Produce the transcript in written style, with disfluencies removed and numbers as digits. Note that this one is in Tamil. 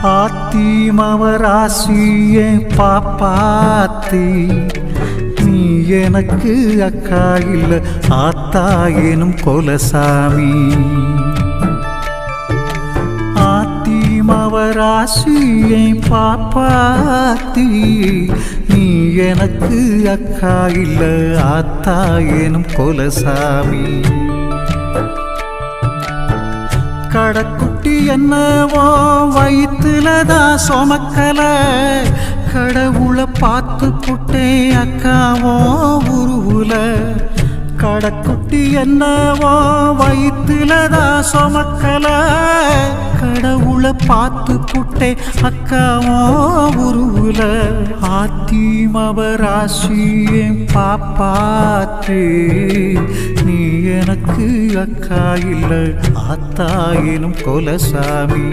ஆத்திமவராசிய பாப்பாத்தி நீ எனக்கு அக்கா இல்ல ஆத்தா எனும் கொலசாமி. ஆத்திமவராசிய பாப்பாத்தி நீ எனக்கு அக்கா இல்ல ஆத்தா எனும் கொலசாமி. கடக்குட்டி என்னவோ வயிற்றுலதான் சுமக்கல, கடவுளை பார்த்து புட்டே அக்காவோ உருவுல. கடக்குட்டி என்னவோ வயிற்றுலதான் சுமக்கல, கடவுளை பார்த்து புட்டே அக்காவோ உருவுல. ஆத்திமவராசியே பாப்பாத்தே நீ எனக்கு அக்கா இல்ல ஆத்தா எனும் கொலசாமி.